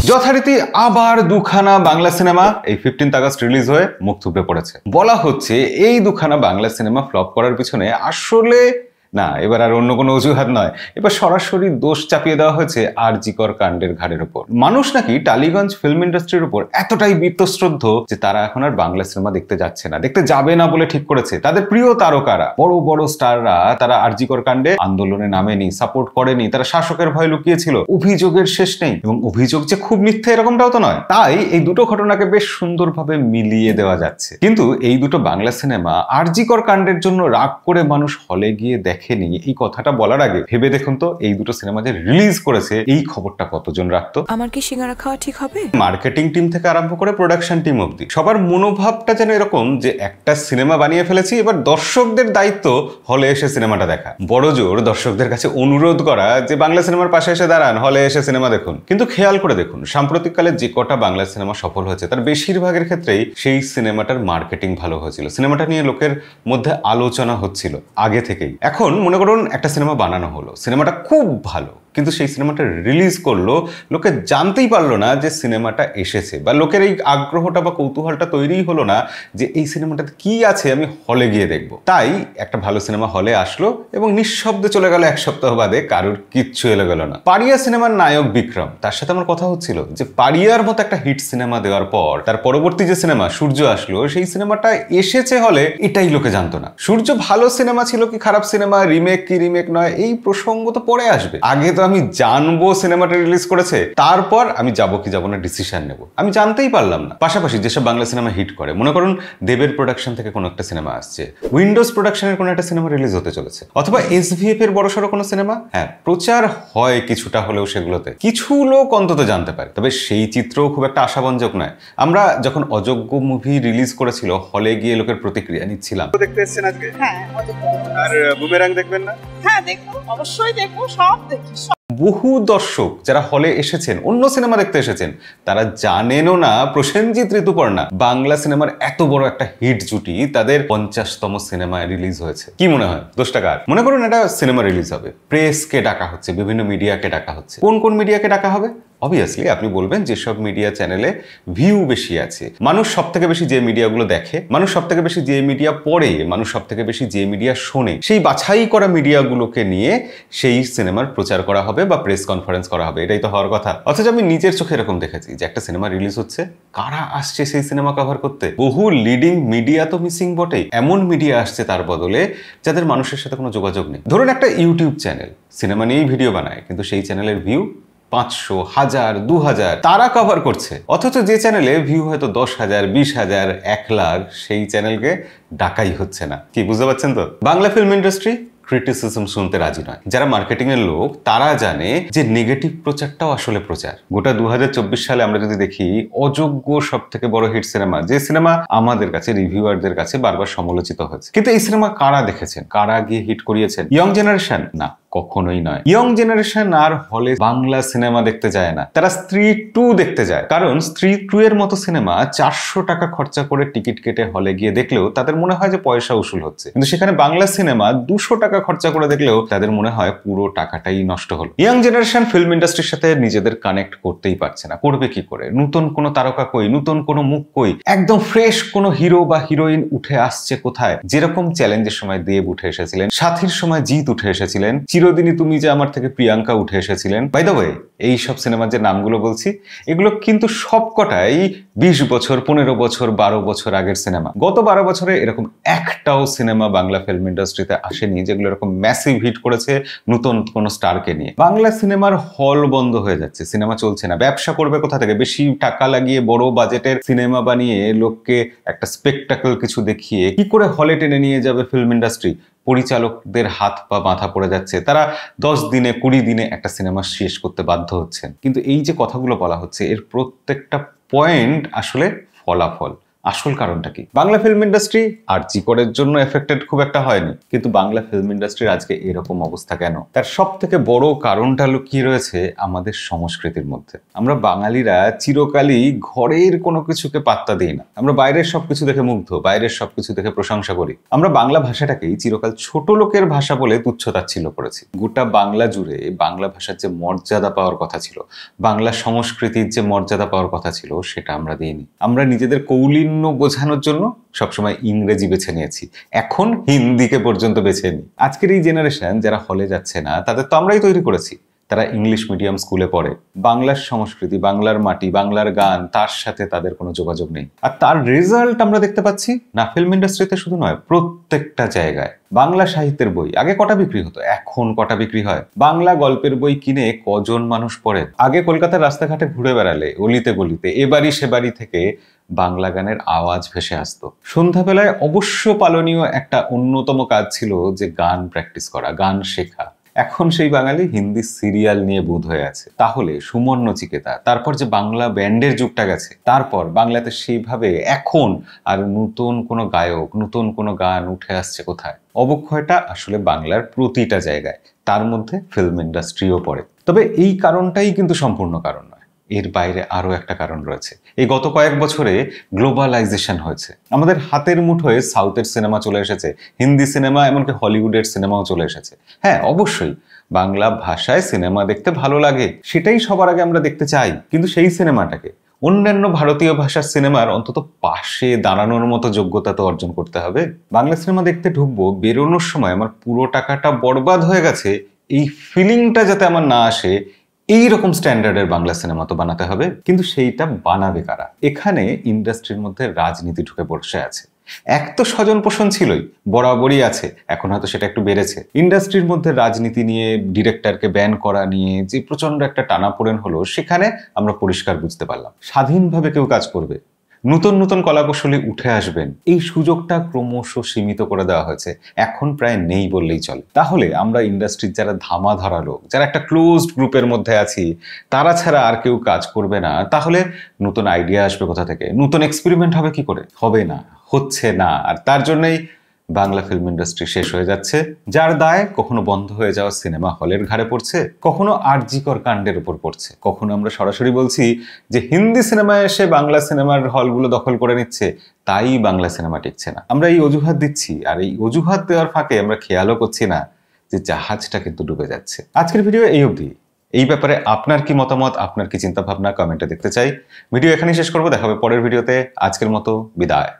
যথারীতি আবার দুখানা বাংলা সিনেমা এই 15 আগস্ট রিলিজ হয়ে মুখ থুবড়ে পড়েছে। বলা হচ্ছে এই দুখানা বাংলা সিনেমা ফ্লপ করার পিছনে আসলে না, এবার আর অন্য কোনো অজুহাত নয়, এবার সরাসরি দোষ চাপিয়ে দেওয়া হয়েছে আর.জি. কর কাণ্ডের ঘাড়ের উপর। মানুষ নাকি টালিগঞ্জ ফিল্ম ইন্ডাস্ট্রির উপর এতটাই বীতশ্রদ্ধ যে তারা এখন আর বাংলা সিনেমা দেখতে যাচ্ছে না, দেখতে যাবে না বলে ঠিক করেছে। তাদের প্রিয় তারকারা, বড় বড় স্টাররা তারা আর.জি. কর কাণ্ডে আন্দোলনে নামেনি, সাপোর্ট করেনি, তারা শাসকের ভয় লুকিয়েছিল। অভিযোগের শেষ নেই, এবং অভিযোগ যে খুব মিথ্যে এরকমটাও তো নয়। তাই এই দুটো ঘটনাকে বেশ সুন্দরভাবে মিলিয়ে দেওয়া যাচ্ছে। কিন্তু এই দুটো বাংলা সিনেমা আর.জি. কর কাণ্ডের জন্য রাগ করে মানুষ হলে গিয়ে দেখেনি, এই কথাটা বলার আগে ভেবে দেখুন তো এই দুটো সিনেমা যে রিলিজ করেছে এই খবরটা কতজন রাখতো। আমার কি সিঙ্গারা খাওয়া ঠিক হবে? মার্কেটিং টিম থেকে আরম্ভ করে প্রোডাকশন টিম অবধি সবার মনোভাবটা যেন এরকম যে একটা সিনেমা বানিয়ে ফেলেছি, এবার দর্শকদের দায়িত্ব হলে এসে সিনেমাটা দেখা। বড় জোর দর্শকদের কাছে অনুরোধ করা যে বাংলা সিনেমার পাশে এসে দাঁড়ান, হলে এসে সিনেমা দেখুন। কিন্তু খেয়াল করে দেখুন, সাম্প্রতিককালে যে কটা বাংলা সিনেমা সফল হয়েছে তার বেশিরভাগের ক্ষেত্রেই সেই সিনেমাটার মার্কেটিং ভালো হয়েছিল, সিনেমাটা নিয়ে লোকের মধ্যে আলোচনা হচ্ছিল আগে থেকেই। এখন মনে করুন একটা সিনেমা বানানো হলো, সিনেমাটা খুব ভালো, কিন্তু সেই সিনেমাটা রিলিজ করলো, লোকে জানতেই পারলো না যে সিনেমাটা এসেছে, বা লোকের এই আগ্রহটা বা কৌতূহলটা তৈরি হলো না যে এই সিনেমাটাতে কি আছে আমি হলে গিয়ে দেখব। তাই একটা ভালো সিনেমা হলে আসলো এবং নিঃশব্দে চলে গেল, এক সপ্তাহ বাদে কারোর কিচ্ছু এলো গেল না। পারিয়া সিনেমার নায়ক বিক্রম, তার সাথে আমার কথা হচ্ছিল যে পারিয়ার মতো একটা হিট সিনেমা দেওয়ার পর তার পরবর্তী যে সিনেমা সূর্য আসলো, সেই সিনেমাটা এসেছে হলে এটাই লোকে জানতো না। সূর্য ভালো সিনেমা ছিল কি খারাপ সিনেমা, রিমেক কি রিমেক নয়, এই প্রসঙ্গ তো পরে আসবে। আগে তো আমি জানবো সিনেমাটা রিলিজ করেছে, তারপর আমি যাবো কি যাবো না ডিসিশন নেব। আমি জানতেই পারলাম না। পাশাপাশি যেসব বাংলা সিনেমা হিট করে, মনে করুন দেবের প্রোডাকশন থেকে কোনো একটা সিনেমা আসছে, উইন্ডোজ প্রোডাকশনের কোনো একটা সিনেমা রিলিজ হতে চলেছে, অথবা এসভিএফ এর বড়সড় কোনো সিনেমা, হ্যাঁ প্রচার হয় কিছুটা হলেও, সেগুলোতে কিছু লোক অন্তত জানতে পারে, তবে সেই চিত্রও খুব একটা আশাবঞ্জক নয়। আমরা যখন অযোগ্য মুভি রিলিজ করেছিল হলে গিয়ে লোকের প্রতিক্রিয়া নিচ্ছিলাম। দেখতে এসেছেন আজকে? হ্যাঁ, আর বুমেরাং দেখবেন না? হ্যাঁ দেখবো, অবশ্যই দেখবো, সব দেখি। বহু দর্শক যারা হলে এসেছেন, অন্য সিনেমা দেখতে এসেছেন, তারা জানেনও না প্রসেনজিৎ ঋতুপর্ণা বাংলা সিনেমার এত বড় একটা হিট জুটি তাদের 50তম সিনেমায় রিলিজ হয়েছে। কি মনে হয় দোষটা কার? মনে করুন একটা সিনেমা রিলিজ হবে, প্রেসকে ডাকা হচ্ছে, বিভিন্ন মিডিয়াকে ডাকা হচ্ছে। কোন কোন মিডিয়াকে ডাকা হবে? অবভিয়াসলি আপনি বলবেন যেসব মিডিয়া চ্যানেলে ভিউ বেশি আছে, মানুষ সব থেকে বেশি যে মিডিয়াগুলো দেখে, মানুষ সব থেকে বেশি যে মিডিয়া পড়ে, মানুষ সব থেকে বেশি যে মিডিয়া শোনে, সেই বাছাই করা মিডিয়াগুলোকে নিয়ে সেই সিনেমার প্রচার করা হবে বা প্রেস কনফারেন্স করা হবে, এটাই তো হওয়ার কথা। অথচ আমি নিজের চোখে এরকম দেখেছি যে একটা সিনেমা রিলিজ হচ্ছে, কারা আসছে সেই সিনেমা কভার করতে? বহু লিডিং মিডিয়া তো মিসিং বটে, এমন মিডিয়া আসছে তার বদলে যাদের মানুষের সাথে কোনো যোগাযোগ নেই। ধরুন একটা ইউটিউব চ্যানেল সিনেমা নিয়েই ভিডিও বানায়, কিন্তু সেই চ্যানেলের ভিউ 500, 1000, 2000 তারা কভার করছে, অথচ যে চ্যানেলে ভিউ হয়তো 10,000, 20,000, 1 লাখ, সেই চ্যানেলকে ডাকাই হচ্ছে না। কি বুঝতে পারছেন তো? বাংলা ফিল্ম ইন্ডাস্ট্রি ক্রিটিসিজম শুনতে রাজি নয়। যারা মার্কেটিং এর লোক তারা জানে যে নেগেটিভ প্রচারটাও আসলে প্রচার। গোটা 2024 সালে আমরা যদি দেখি অযোগ্য সব থেকে বড় হিট সিনেমা, যে সিনেমা আমাদের কাছে রিভিউয়ারদের কাছে বারবার সমালোচিত হয়েছে, কিন্তু এই সিনেমা কারা দেখেছেন, কারা গিয়ে হিট করিয়েছেন? Young generation? না, কখনোই নয়। ইয়ং জেনারেশন আর হলে বাংলা সিনেমা দেখতে যায় না, তারা স্ত্রী 2 দেখতে যায়। কারণ স্ত্রী 2 এর মতো সিনেমা 400 টাকা খরচা করে টিকিট কেটে হলে গিয়ে দেখলেও তাদের মনে হয় যে পয়সা উসুল হচ্ছে, কিন্তু সেখানে বাংলা সিনেমা 200 টাকা খরচা করে দেখলেও তাদের মনে হয় পুরো টাকাটাই নষ্ট হলো। ইয়ং জেনারেশন ফিল্ম ইন্ডাস্ট্রির সাথে নিজেদের কানেক্ট করতেই পারছে না, করবে কি করে? নতুন কোনো তারকা কই, নতুন কোনো মুখ কই, একদম ফ্রেশ কোনো হিরো বা হিরোইন উঠে আসছে কোথায়? যেরকম চ্যালেঞ্জের সময় দেব উঠে এসেছিলেন, সাথীর সময় জিৎ উঠে এসেছিলেন, চিরদিনই তুমি যে আমার থেকে প্রিয়াঙ্কা উঠে এসেছিলেন। বাই দ্য ওয়ে, এই সব সিনেমার যে নামগুলো বলছি এগুলো কিন্তু সবকটাই 20 বছর, 15 বছর, 12 বছর আগের সিনেমা। গত 12 বছরে এরকম একটাও সিনেমা বাংলা ফিল্ম ইন্ডাস্ট্রিতে আসেনি যেগুলো এরকম ম্যাসিভ হিট করেছে নতুন কোনো স্টারকে নিয়ে। বাংলা সিনেমার হল বন্ধ হয়ে যাচ্ছে, সিনেমা চলছে না। ব্যবসা করবে কোথা থেকে? বেশি টাকা লাগিয়ে বড় বাজেটের সিনেমা বানিয়ে লোককে একটা স্পেকটাকল কিছু দেখিয়ে কি করে হলে টেনে নিয়ে যাবে ফিল্ম ইন্ডাস্ট্রি? পরিচালকদের হাত পা মাথা পড়ে যাচ্ছে, তারা 10 দিনে 20 দিনে একটা সিনেমা শেষ করতে বাধ্য হচ্ছেন। কিন্তু এই যে কথাগুলো বলা হচ্ছে এর প্রত্যেকটা পয়েন্ট আসলে ফলাফল। আসল কারণটা কি? বাংলা ফিল্ম ইন্ডাস্ট্রি আরজি করের জন্য এফেক্টেড খুব একটা হয়নি, কিন্তু বাংলা ফিল্ম ইন্ডাস্ট্রির আজকে এরকম অবস্থা কেন? তার সব থেকে বড় কারণটা লুকিয়ে রয়েছে আমাদের সংস্কৃতির মধ্যে। আমরা বাঙালিরা চিরকালই ঘরের কোনো কিছুকে পাত্তা দিই না। আমরা বাইরের সবকিছু দেখে মুগ্ধ, বাইরের সবকিছু দেখে প্রশংসা করি। আমরা বাংলা ভাষাটাকেই চিরকাল ছোট লোকের ভাষা বলে তুচ্ছ-তাচ্ছিল্য করেছি। গোটা বাংলা জুড়ে বাংলা ভাষার যে মর্যাদা পাওয়ার কথা ছিল, বাংলা সংস্কৃতির যে মর্যাদা পাওয়ার কথা ছিল, সেটা আমরা দিইনি। আমরা নিজেদের কৌলিন্য বোঝানোর জন্য সবসময় ইংরেজি বেছে নিয়েছি, এখন হিন্দিকে পর্যন্ত বেছে নিই। আজকের এই জেনারেশন যারা হলে যাচ্ছে না, তাদের তো আমরাই তৈরি করেছি। তারা ইংলিশ মিডিয়াম স্কুলে পড়ে, বাংলার সংস্কৃতি, বাংলার মাটি, বাংলার গান, তার সাথে তাদের কোনো যোগাযোগ নেই। আর তার রেজাল্ট আমরা দেখতে পাচ্ছি না ফিল্ম ইন্ডাস্ট্রিতে শুধু নয়, প্রত্যেকটা জায়গায়। বাংলা সাহিত্যের বই আগে কটা বিক্রি হতো, এখন কটা বিক্রি হয়? বাংলা গল্পের বই কিনে কজন মানুষ পড়ে? আগে কলকাতার রাস্তাঘাটে ঘুরে বেড়ালে অলিতে গলিতে এবাড়ি সে বাড়ি থেকে বাংলা গানের আওয়াজ ভেসে আসতো। সন্ধ্যাবেলায় অবশ্য পালনীয় একটা অন্যতম কাজ ছিল যে গান প্র্যাকটিস করা, গান শেখা। এখন সেই বাঙালি হিন্দি সিরিয়াল নিয়ে বুঁদ হয়ে আছে। তাহলে সুমন নচিকেতা, তারপর যে বাংলা ব্যান্ডের যুগটা গেছে, তারপর বাংলাতে সেইভাবে এখন আর নতুন কোনো গায়ক, নতুন কোনো গান উঠে আসছে কোথায়? অবক্ষয়টা আসলে বাংলার প্রতিটা জায়গায়, তার মধ্যে ফিল্ম ইন্ডাস্ট্রিও পড়ে। তবে এই কারণটাই কিন্তু সম্পূর্ণ কারণ নয়, এর বাইরে আরো একটা কারণ রয়েছে। এই গত কয়েক বছরে গ্লোবালাইজেশন হয়েছে। আমাদের হাতের মুঠোয় সাউথের সিনেমা চলে এসেছে, হিন্দি সিনেমা, এমনকি হলিউডের সিনেমাও চলে এসেছে। হ্যাঁ, অবশ্যই বাংলা ভাষায় সিনেমা দেখতে ভালো লাগে, সেটাই সবার আগে আমরা দেখতে চাই, কিন্তু সেই সিনেমাটাকে অন্যান্য ভারতীয় ভাষার সিনেমার অন্তত পাশে দাঁড়ানোর মতো যোগ্যতা তো অর্জন করতে হবে। বাংলা সিনেমা দেখতে ঢুকবো, বেরোনোর সময় আমার পুরো টাকাটা বরবাদ হয়ে গেছে, এই ফিলিংটা যাতে আমার না আসে, এইরকম স্ট্যান্ডার্ডের বাংলা সিনেমা তো বানাতে হবে। কিন্তু সেইটা বানাবে কারা? এখানে ইন্ডাস্ট্রির মধ্যে রাজনীতি ঢুকে বসে আছে। এক তো স্বজন পোষণ ছিলই, বরাবরই আছে, এখন হয়তো সেটা একটু বেড়েছে। ইন্ডাস্ট্রির মধ্যে রাজনীতি নিয়ে, ডিরেক্টরকে ব্যান করা নিয়ে যে প্রচন্ড একটা টানাপোড়েন হলো, সেখানে আমরা পরিষ্কার বুঝতে পারলাম স্বাধীনভাবে কেউ কাজ করবে, নতুন নতুন কলাকৌশলী উঠে আসবেন, এই সুযোগটা ক্রমশ সীমিত করে দেওয়া হয়েছে, এখন প্রায় নেই বললেই চলে। তাহলে আমরা ইন্ডাস্ট্রির যারা ধামা ধরা লোক, যারা একটা ক্লোজড গ্রুপের মধ্যে আছি, তারা ছাড়া আর কেউ কাজ করবে না, তাহলে নতুন আইডিয়া আসবে কোথা থেকে? নতুন এক্সপেরিমেন্ট হবে কি করে? হবে না, হচ্ছে না। আর তার জন্যই বাংলা ফিল্ম ইন্ডাস্ট্রি শেষ হয়ে যাচ্ছে, যার দায় কখনো বন্ধ হয়ে যাওয়া সিনেমা হলের ঘাড়ে পড়ছে, কখনো আরজিকর কাণ্ডের উপর পড়ছে, কখনো আমরা সরাসরি বলছি যে হিন্দি সিনেমায় এসে বাংলা সিনেমার হলগুলো দখল করে নিচ্ছে, তাই বাংলা সিনেমা টিকছে না। আমরা এই অজুহাত দিচ্ছি, আর এই অজুহাত দেওয়ার ফাঁকে আমরা খেয়ালও করছি না যে জাহাজটা কিন্তু ডুবে যাচ্ছে। আজকের ভিডিও এই অবধি। এই ব্যাপারে আপনার কি মতামত, আপনার কি চিন্তা ভাবনা, কমেন্টে দেখতে চাই। ভিডিও এখানেই শেষ করবো, দেখা হবে পরের ভিডিওতে। আজকের মতো বিদায়।